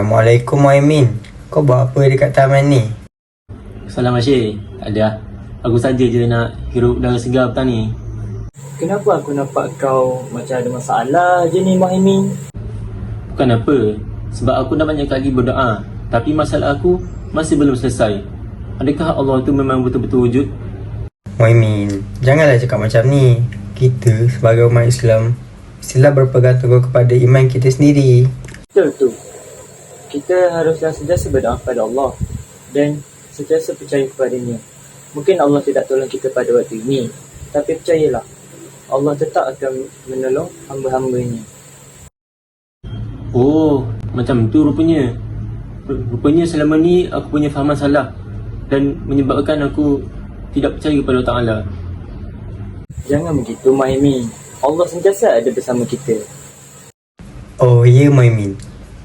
Assalamualaikum Muhaimin. Kau buat apa dekat taman ni? Salam Asyik. Ada. Aku saja je nak hirup udara segar petang ni. Kenapa aku nampak kau macam ada masalah je ni, Muhaimin? Bukan apa. Sebab aku dah banyak kali berdoa. Tapi masalah aku masih belum selesai. Adakah Allah tu memang betul-betul wujud? Muhaimin, janganlah cakap macam ni. Kita sebagai umat Islam mestilah berpegang teguh kepada iman kita sendiri. Betul tu. Kita haruslah sentiasa berdoa kepada Allah dan sentiasa percaya kepadanya. Mungkin Allah tidak tolong kita pada waktu ini, tapi percayalah, Allah tetap akan menolong hamba-hambanya. Oh, macam tu rupanya. Rupanya selama ni aku punya fahaman salah dan menyebabkan aku tidak percaya kepada Allah Ta'ala. Jangan begitu, Muhaimin. Allah sentiasa ada bersama kita. Oh ya Muhaimin,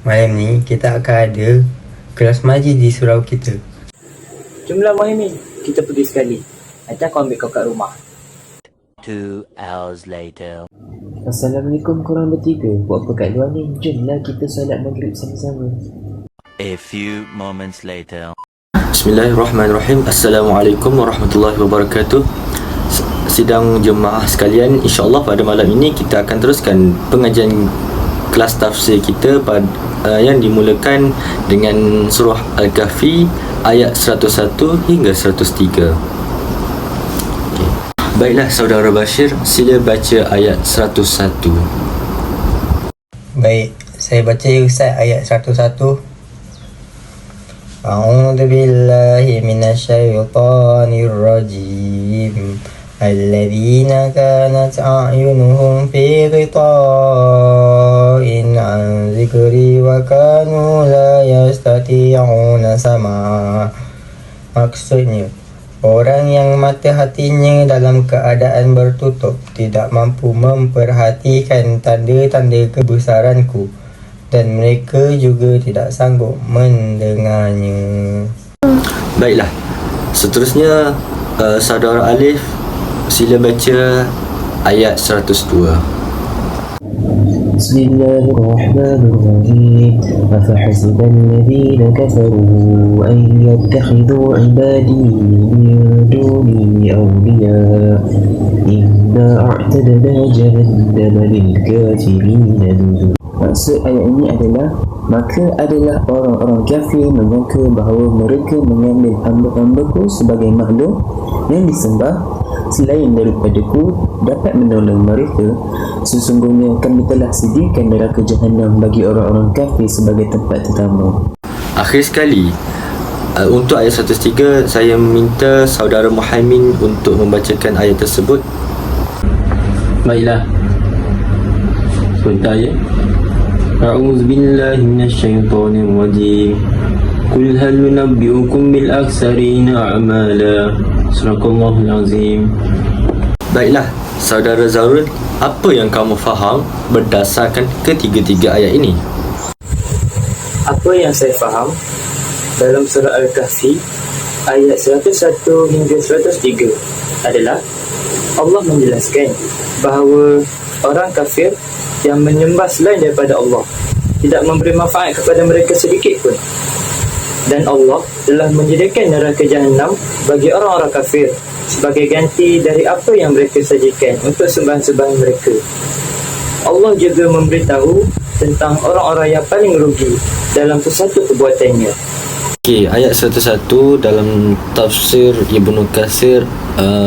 malam ni kita akan ada kelas majlis di surau kita. Jomlah Muhaimin, kita pergi sekali. Nanti aku ambil kau kat rumah. 2 hours later. Assalamualaikum korang bertiga. Buat apa kat luar ni? Jomlah kita solat maghrib sama-sama. A few moments later. Bismillahirrahmanirrahim. Assalamualaikum warahmatullahi wabarakatuh. Sidang jemaah sekalian, insyaAllah pada malam ini kita akan teruskan pengajian kelas tafsir kita yang dimulakan dengan surah Al-Kahfi ayat 101 hingga 103. Okay. Baiklah saudara Bashir, sila baca ayat 101. Baik, saya baca ya Ustaz ayat 101. A'udzu billahi minasyaitonir rajim. الذين كانت أعينهم في غطاء عن ذكري وكانوا لا يستطيعون سمعا. Maksudnya, orang yang mata hatinya dalam keadaan bertutup tidak mampu memperhatikan tanda-tanda kebesaranku dan mereka juga tidak sanggup mendengarnya. Baiklah, seterusnya saudara Alif, sila baca ayat 102. Bismillahirrahmanirrahim. Afahasiba alladhina kafaru an yattakhidhu ibadi min duni awliya. Inna a'tadna jahannama lil kafirin nuzula. Maksud ayat ini adalah, maka adalah orang-orang kafir menyangka bahawa mereka mengambil hamba-hambaku sebagai makhluk yang disembah selain daripadaku dapat menolong mereka. Sesungguhnya kami telah sediakan neraka jahanam bagi orang-orang kafir sebagai tempat tetamu. Akhir sekali, untuk ayat 103, saya minta saudara Muhaimin untuk membacakan ayat tersebut. Baiklah. Sebentar ya. A'udzu billahi minasyaitonir rajim. Qul hal nunabbi'ukum bil aksarina a'mala. Sadaqallahul azim. Baiklah, saudara Zaurul, apa yang kamu faham berdasarkan ketiga-tiga ayat ini? Apa yang saya faham dalam surah Al-Kahfi ayat 101 hingga 103 adalah Allah menjelaskan bahawa orang kafir yang menyembah selain daripada Allah tidak memberi manfaat kepada mereka sedikit pun, dan Allah telah menyediakan neraka jahanam bagi orang-orang kafir sebagai ganti dari apa yang mereka sajikan untuk sembahan-sembahan mereka. Allah juga memberitahu tentang orang-orang yang paling rugi dalam sesuatu perbuatannya. Okey, ayat 101 dalam tafsir Ibnu Katsir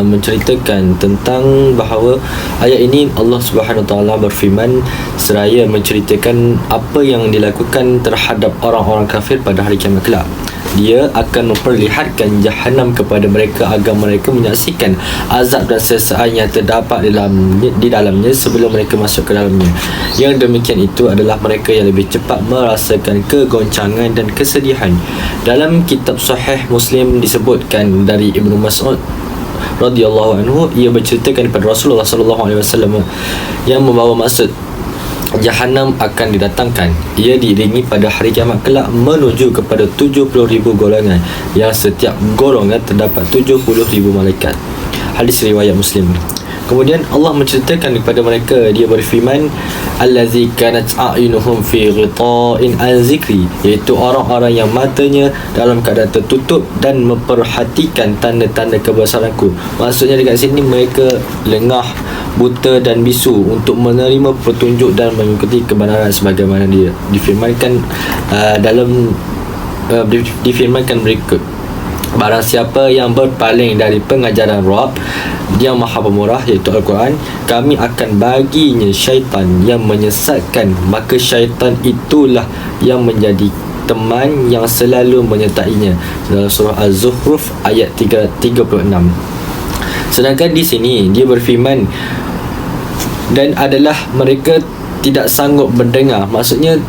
menceritakan tentang bahawa ayat ini Allah Subhanahu Wa Taala berfirman seraya menceritakan apa yang dilakukan terhadap orang-orang kafir pada hari kiamat kelak. Dia akan memperlihatkan jahanam kepada mereka agar mereka menyaksikan azab dan sesaan yang terdapat di dalamnya sebelum mereka masuk ke dalamnya. Yang demikian itu adalah mereka yang lebih cepat merasakan kegoncangan dan kesedihan. Dalam kitab Sahih Muslim disebutkan dari Ibnu Mas'ud radhiyallahu anhu, ia berceritakan kepada Rasulullah sallallahu alaihi wasallam yang membawa maksud Jahanam akan didatangkan. Ia diiringi pada hari kiamat kelak menuju kepada 70,000 golongan, yang setiap golongan terdapat 70,000 malaikat. Hadis riwayat Muslim. Kemudian Allah menceritakan kepada mereka, dia berfirman, allazi kanat a'yunuhum fi ghita'in an zikri, iaitu orang-orang yang matanya dalam keadaan tertutup dan memperhatikan tanda-tanda kebesaranku. Maksudnya dekat sini mereka lengah, buta dan bisu untuk menerima petunjuk dan mengikuti kebenaran sebagaimana dia difirmankan difirmankan berikut: barang siapa yang berpaling dari pengajaran Rabb yang Maha Pemurah, iaitu Al-Quran, kami akan baginya syaitan yang menyesatkan, maka syaitan itulah yang menjadi teman yang selalu menyertainya. Dalam surah Az-Zukhruf ayat 36. Sedangkan di sini dia berfirman, dan adalah mereka tidak sanggup mendengar, maksudnya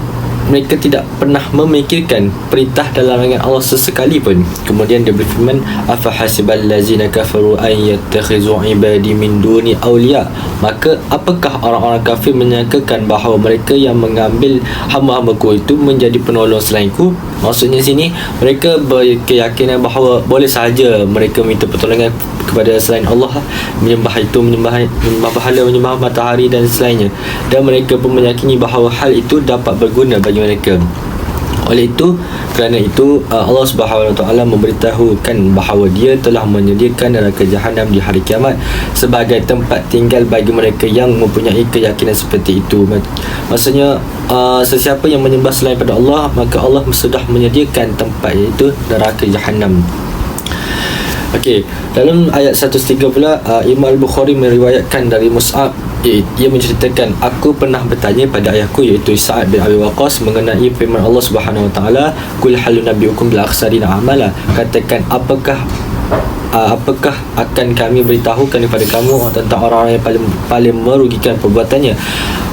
mereka tidak pernah memikirkan perintah dan larangan Allah sesekali pun. Kemudian dia berfirman, afa hasibal ladzina kafaru an yattakhizu ibadi min duni awliya, maka apakah orang-orang kafir menyangkakan bahawa mereka yang mengambil hamba-hambaku itu menjadi penolong selainku? Maksudnya sini mereka berkeyakinan bahawa boleh sahaja mereka minta pertolongan kepada selain Allah, menyembah berhala, menyembah matahari dan selainnya, dan mereka pun meyakini bahawa hal itu dapat berguna bagi mereka. Oleh itu, kerana itu Allah Subhanahu Wa Taala memberitahukan bahawa Dia telah menyediakan neraka Jahanam di hari kiamat sebagai tempat tinggal bagi mereka yang mempunyai keyakinan seperti itu. Maksudnya sesiapa yang menyembah selain pada Allah, maka Allah sudah menyediakan tempat, iaitu neraka Jahanam. Okey, dalam ayat 103 pula Imam Al-Bukhari meriwayatkan dari Mus'ab, ia menceritakan, aku pernah bertanya pada ayahku iaitu Sa'ad bin Abi Waqqas mengenai firman Allah Subhanahu Wa Taala, qul hal nabiyukum bil akhsarina a'mala, katakan apakah akan kami beritahukan kepada kamu tentang orang-orang yang paling merugikan perbuatannya?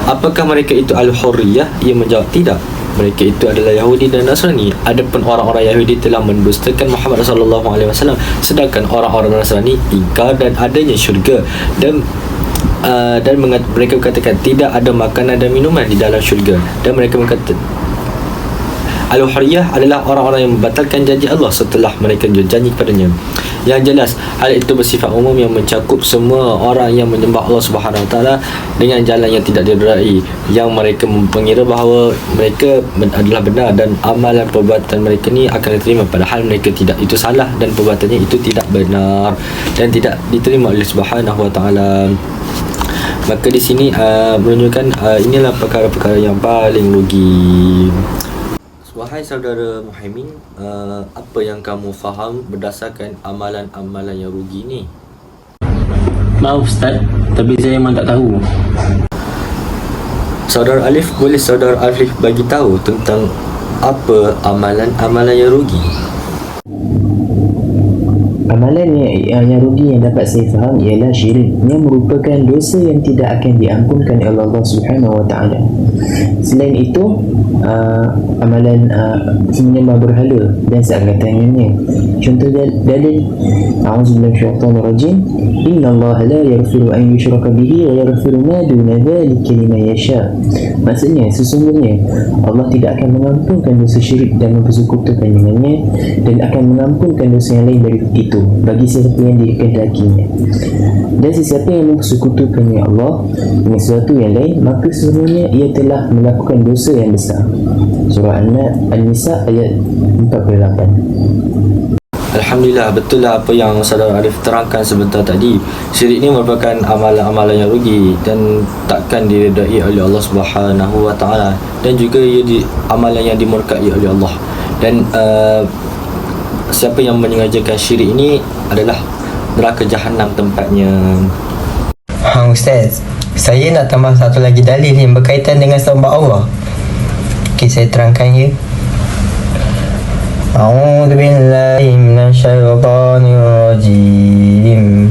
Apakah mereka itu al-hurriyah? Ia menjawab, tidak, mereka itu adalah Yahudi dan Nasrani. Adapun orang-orang Yahudi telah mendustakan Muhammad sallallahu alaihi wasallam, sedangkan orang-orang Nasrani ingkar dan adanya syurga, dan mereka katakan tidak ada makanan dan minuman di dalam syurga, dan mereka berkata Al-Hurriyah adalah orang-orang yang membatalkan janji Allah setelah mereka berjanji kepadanya. Yang jelas, hal itu bersifat umum yang mencakup semua orang yang menyembah Allah Subhanahu Wa Taala dengan jalan yang tidak diredai, yang mereka mengira bahawa mereka adalah benar dan amalan perbuatan mereka ni akan diterima, padahal mereka tidak. Itu salah dan perbuatannya itu tidak benar dan tidak diterima oleh Subhanahu Wa Taala. Maka di sini menunjukkan inilah perkara-perkara yang paling rugi. Wahai saudara Muhaimin, apa yang kamu faham berdasarkan amalan-amalan yang rugi ni? Maaf Ustaz, tapi saya memang tak tahu. Saudara Alif, boleh saudara Alif bagi tahu tentang apa amalan-amalan yang rugi? Amalan yang rugi yang dapat saya faham ialah syirik, yang merupakan dosa yang tidak akan diampunkan oleh Allah Subhanahu Wa Taala. Selain itu, amalan menyembah berhala dan seangkatannya. Contoh dalil, a'udzubillahi minasyaitonir rajim, innallaha la yaghfiru an yushraka bihi wa yaghfiru ma duna dzalika liman yasha. Maksudnya, sesungguhnya Allah tidak akan mengampunkan dosa syirik dan mempersekutukan dengannya, dan akan mengampunkan dosa yang lain dari itu bagi siapa yang dikehendakinya. Dan sesiapa yang mempersekutukannya Allah dengan sesuatu yang lain, maka sesungguhnya ia telah melakukan dosa yang besar. Surah An-Nisa ayat 48. Alhamdulillah, betul lah apa yang saudara Arif terangkan sebentar tadi. Syirik ni merupakan amalan-amalan yang rugi dan takkan diredai oleh Allah Subhanahu Wa Taala, dan juga ia amalan yang dimurkai oleh Allah. Dan siapa yang menyengajakan syirik ini adalah neraka Jahanam tempatnya. Ustaz, saya nak tambah satu lagi dalil yang berkaitan dengan sembah Allah. Okey, saya terangkan ya. A'udzu billahi minasyaitonir rajim.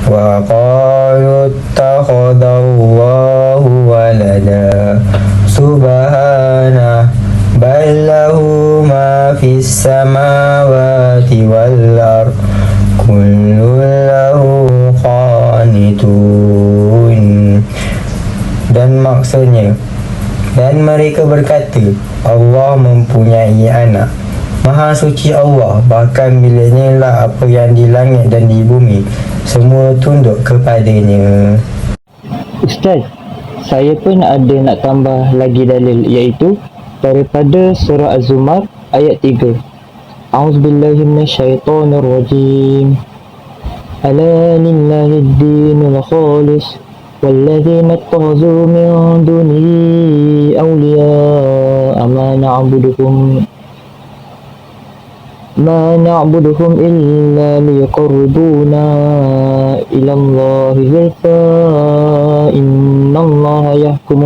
Wa qalu ittakhadallahu walada subhanahu bal lahu ma fis samawati wal ard kullu lahu qanitun. Dan maksudnya, dan mereka berkata Allah mempunyai anak. Maha suci Allah, bahkan miliknya lah apa yang di langit dan di bumi, semua tunduk kepadanya. Ustaz, Saya pun ada nak tambah lagi dalil, iaitu daripada surah Az-Zumar ayat 3. A'udzubillahi minasyaitonirrajim. Ala lillahi ad-dinul khalis walladzina ittakhadhu min dunihi awliya'a ما نعبدهم إلا ليقربونا إلى الله زلفى إن الله يحكم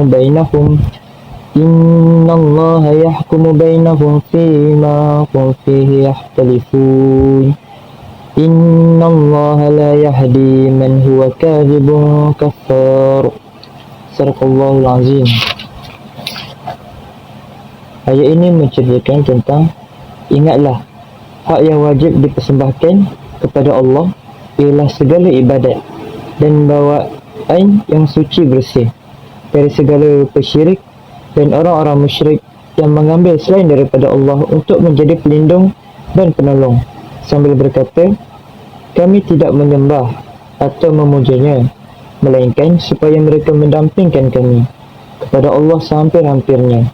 بينهم فيما هم فيه يختلفون إن الله لا يهدي من هو كاذب كفار. Sadaqallahul Azim. Ayat ini menceritakan tentang ingatlah hak yang wajib dipersembahkan kepada Allah ialah segala ibadat dan bawaan yang suci bersih dari segala persyirik dan orang-orang musyrik yang mengambil selain daripada Allah untuk menjadi pelindung dan penolong, sambil berkata, kami tidak menyembah atau memujanya, melainkan supaya mereka mendampingkan kami kepada Allah sehampir-hampirnya.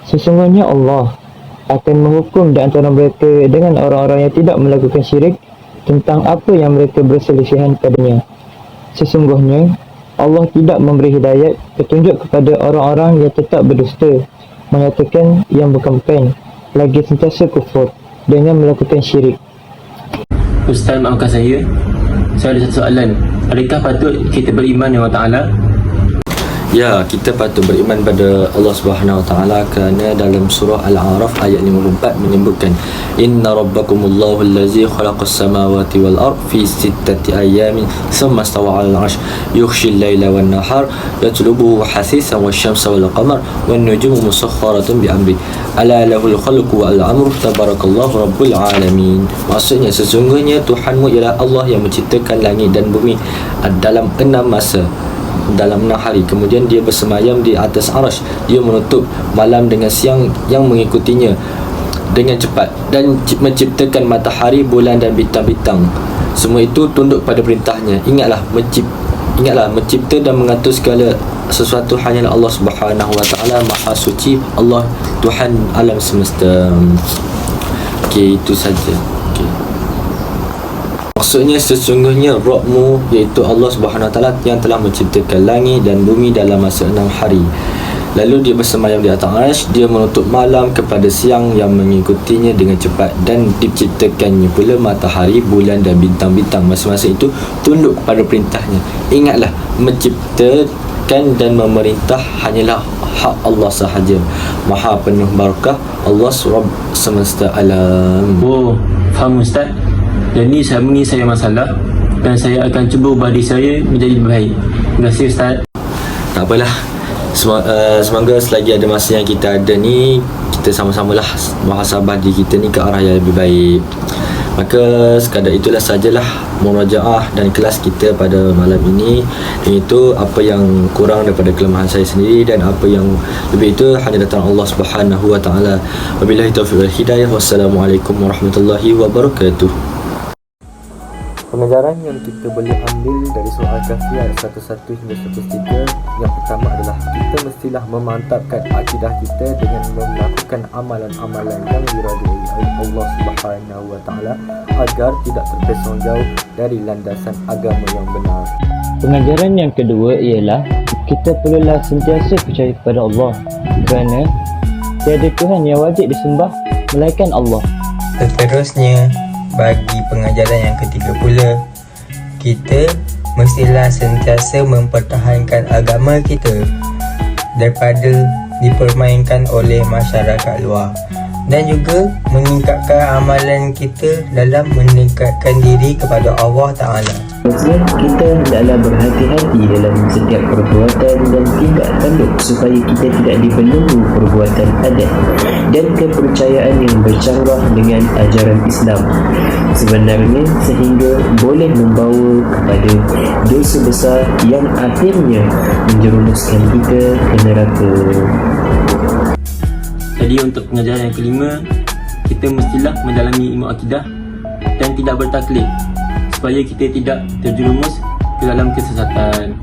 Sesungguhnya Allah akan menghukum di antara mereka dengan orang-orang yang tidak melakukan syirik tentang apa yang mereka berselisihan padanya. Sesungguhnya Allah tidak memberi hidayat petunjuk kepada orang-orang yang tetap berdusta, menyatakan yang bukan-bukan, lagi sentiasa kufur dengan melakukan syirik. Ustaz, maafkan saya ada satu soalan. Adakah patut kita beriman dengan Allah Ta'ala? Ya, kita patut beriman pada Allah Subhanahu Wa Taala kerana dalam surah Al-A'raf ayat 54 menyebutkan Inna rabbakumullahu allazi khalaqas samawati wal ard fi sittati ayamin thumma istawa 'alal 'arsy yughshil laila wan nahar yatlubuhu hasisan wasyamsa wal qamar wan nujumu musakharatun bi amri ala lahul khalqu wal amru tabarakallahu rabbul alamin. Maksudnya sesungguhnya Tuhanmu ialah Allah yang menciptakan langit dan bumi dalam 6 masa, dalam 6 hari. Kemudian dia bersemayam di atas arasy. Dia menutup malam dengan siang yang mengikutinya dengan cepat dan menciptakan matahari, bulan dan bintang-bintang. Semua itu tunduk pada perintahnya. Ingatlah mencipta dan mengatur segala sesuatu hanyalah Allah Subhanahu Wa Taala, Maha Suci, Allah Tuhan alam semesta. Okey, itu saja. Okey. Maksudnya sesungguhnya Rabbmu iaitu Allah Subhanahu Wa Taala yang telah menciptakan langit dan bumi dalam masa 6 hari. Lalu dia bersemayam di atas arasy, dia menutup malam kepada siang yang mengikutinya dengan cepat dan diciptakannya pula matahari, bulan dan bintang-bintang. Masa-masa itu tunduk kepada perintahnya. Ingatlah menciptakan dan memerintah hanyalah hak Allah sahaja. Maha penuh barakah, Allah Rabb semesta alam. Oh, faham Ustaz. Dan ni selama ni saya masalah dan saya akan cuba ubah diri saya menjadi lebih baik. Terima kasih Ustaz. Tak apalah. Semoga selagi ada masa yang kita ada ni, kita sama-samalah muhasabah diri kita ni ke arah yang lebih baik. Maka sekadar itulah sajalah murajaah dan kelas kita pada malam ini. Dan itu apa yang kurang daripada kelemahan saya sendiri dan apa yang lebih itu hanya datang Allah Subhanahu Wa Taala. Wabillahi taufiq wal hidayah. Wassalamualaikum warahmatullahi wabarakatuh. Pengajaran yang kita boleh ambil dari surah Al-Kahfi ayat 11 hingga 103, yang pertama adalah kita mestilah memantapkan akidah kita dengan melakukan amalan-amalan yang diridai oleh Allah Subhanahu Wa Taala agar tidak terpesong jauh dari landasan agama yang benar. Pengajaran yang kedua ialah kita perlulah sentiasa percaya kepada Allah kerana tiada Tuhan yang wajib disembah melainkan Allah. Seterusnya, bagi pengajaran yang ketiga pula, kita mestilah sentiasa mempertahankan agama kita daripada dipermainkan oleh masyarakat luar, dan juga meningkatkan amalan kita dalam meningkatkan diri kepada Allah Ta'ala. Kita hendaklah berhati-hati dalam setiap perbuatan dan tindak tanduk supaya kita tidak dibelenggu perbuatan adat dan kepercayaan yang bercanggah dengan ajaran Islam sebenarnya, sehingga boleh membawa kepada dosa besar yang akhirnya menjerumuskan kita ke neraka. Jadi untuk pengajaran yang kelima, kita mestilah mendalami ilmu akidah dan tidak bertaklid supaya kita tidak terjerumus ke dalam kesesatan.